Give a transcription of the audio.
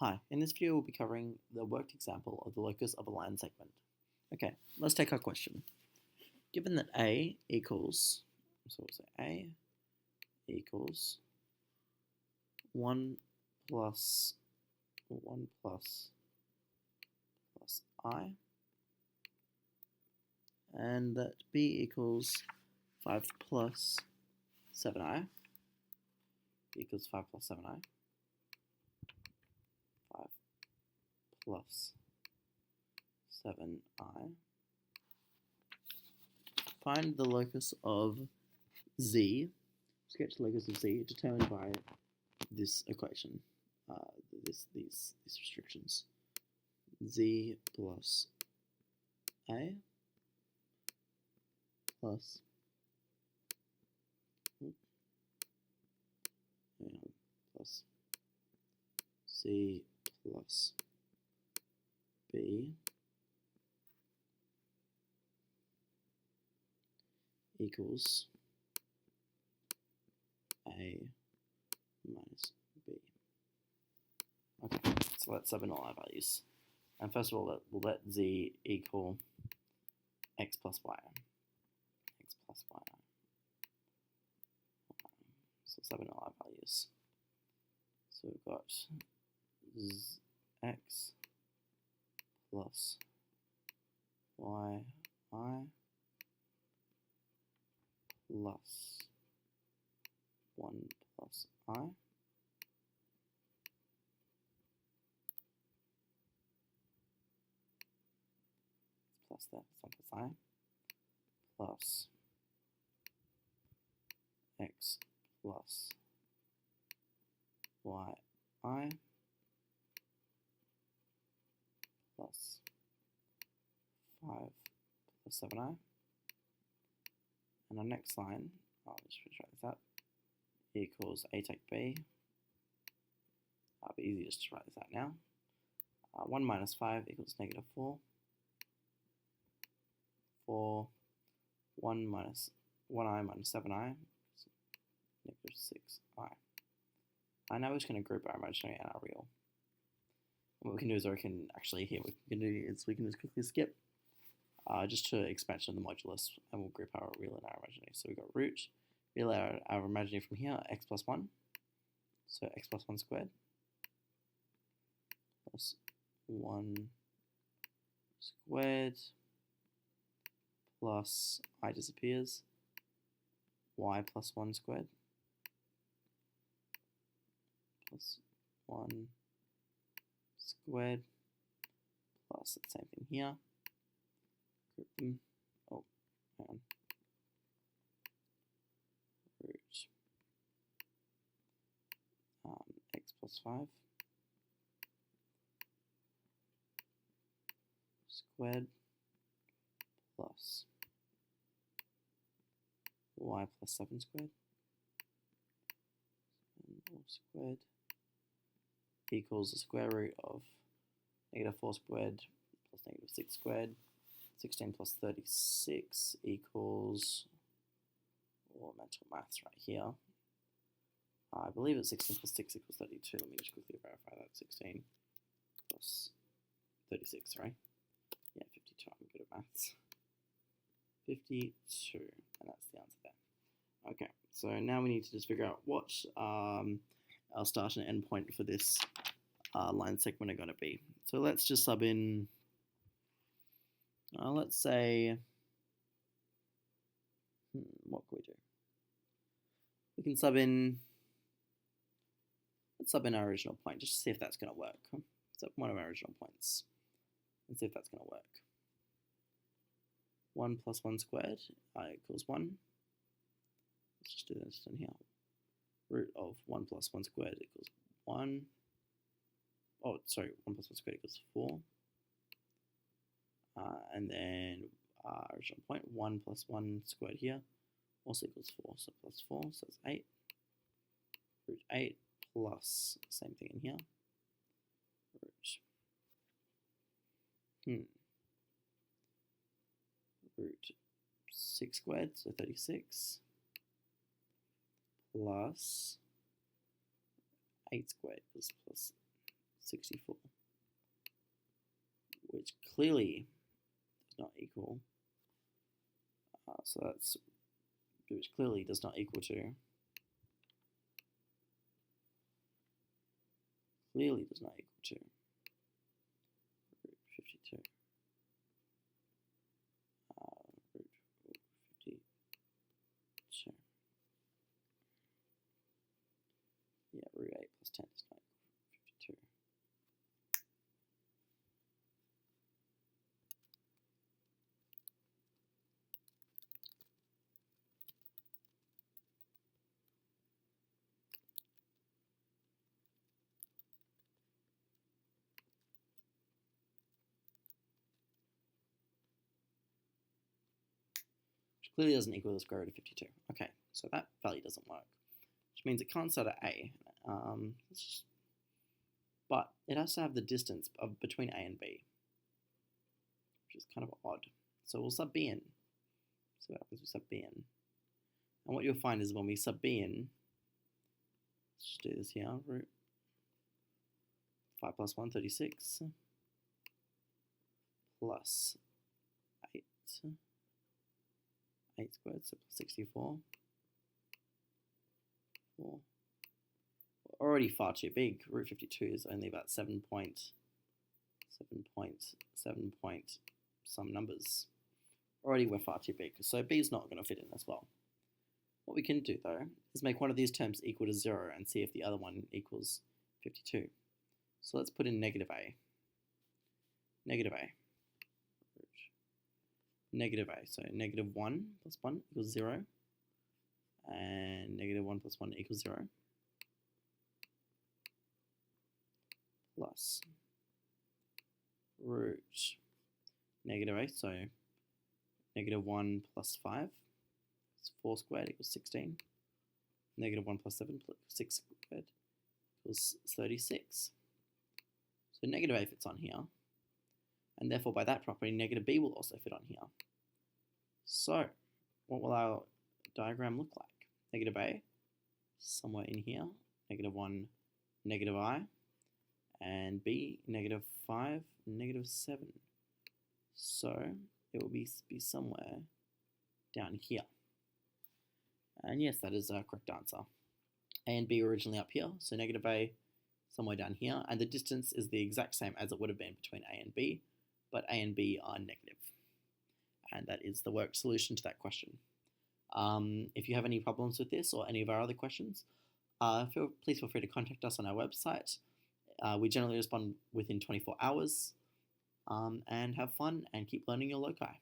Hi, in this video we'll be covering the worked example of the locus of a line segment. Okay, let's take our question. Given that A equals, so we'll say A equals 1 plus I, and that B equals 5 plus 7I, B equals 5 plus 7I, 5 plus 7I. Find the locus of Z. Sketch the locus of Z determined by this equation, these restrictions. Z plus A plus C plus B equals A minus B. Okay, so let's sub in all our values. And first of all, we'll let Z equal x plus y. X plus y. So sub in all our values. So we've got x plus y I plus 1 plus I plus that 1 plus I plus x plus y I plus 5 plus 7I. And our next line, I'll just try this out, equals A take B. It'll be easier just to write this out now. 1 minus 5 equals negative 4. 1 minus 1I minus 7I, negative 6I. And now we're just going to group our imaginary and our real. And what we can do is, we can just quickly skip just to expansion of the modulus, and we'll group our real and our imaginary. So we've got root, real our imaginary from here, x plus 1. So x plus 1 squared plus 1 squared plus I disappears, y plus 1 squared plus 1 squared plus the same thing here. Group them. Oh, hang on. Root x plus 5 squared plus y plus 7 squared squared equals the square root of negative 4 squared plus negative 6 squared. 16 plus 36 equals, or mental maths right here. I believe it's 16 plus 6 equals 32. Let me just quickly verify that. 16 plus 36, right? Yeah, 52. I'm good at maths. 52, and that's the answer there. Okay, so now we need to just figure out what our start and end point for this line segment are going to be. So let's just sub in, let's say, what can we do? We can sub in, let's sub in our original point just to see if that's going to work. So one of our original points. Let's see if that's going to work. 1 plus 1 squared equals 1. Let's just do this in here. Root of 1 plus 1 squared equals 1. Oh, sorry, 1 plus 1 squared equals 4. And then original point, 1 plus 1 squared here also equals 4. So plus 4, so it's 8. Root 8 plus, same thing in here. Root 6 squared, so 36, plus 8 squared, plus 64, which clearly does not equal, so that's, which clearly does not equal to, clearly does not equal to root 52. Root 52. Yeah, root 8 plus 10 is not equal to 52. Which clearly doesn't equal the square root of 52. Okay, so that value doesn't work, which means it can't start at A. But it has to have the distance of between A and B, which is kind of odd. So we'll sub B in. So what happens, we sub B in. And what you'll find is when we sub B in, let's just do this here, root 5 plus 1, 36, plus 8, 8 squared, so 64, 4. Already far too big. Root 52 is only about 7 point some numbers. Already we're far too big, so B is not going to fit in as well. What we can do though is make one of these terms equal to 0 and see if the other one equals 52. So let's put in negative A. Negative A. Negative A. So negative 1 plus 1 equals 0. And negative 1 plus 1 equals 0. Plus root negative 8, so negative 1 plus 5, it's 4 squared equals 16. Negative 1 plus 7, 6 squared equals 36. So negative A fits on here, and therefore by that property, negative B will also fit on here. So what will our diagram look like? Negative A, somewhere in here, negative 1, negative I, and B, negative 5, negative 7. So it will be somewhere down here. And yes, that is a correct answer. A and B originally up here, so negative A somewhere down here, and the distance is the exact same as it would have been between A and B, but A and B are negative. And that is the worked solution to that question. If you have any problems with this or any of our other questions, please feel free to contact us on our website. We generally respond within 24 hours, and have fun and keep learning your loci.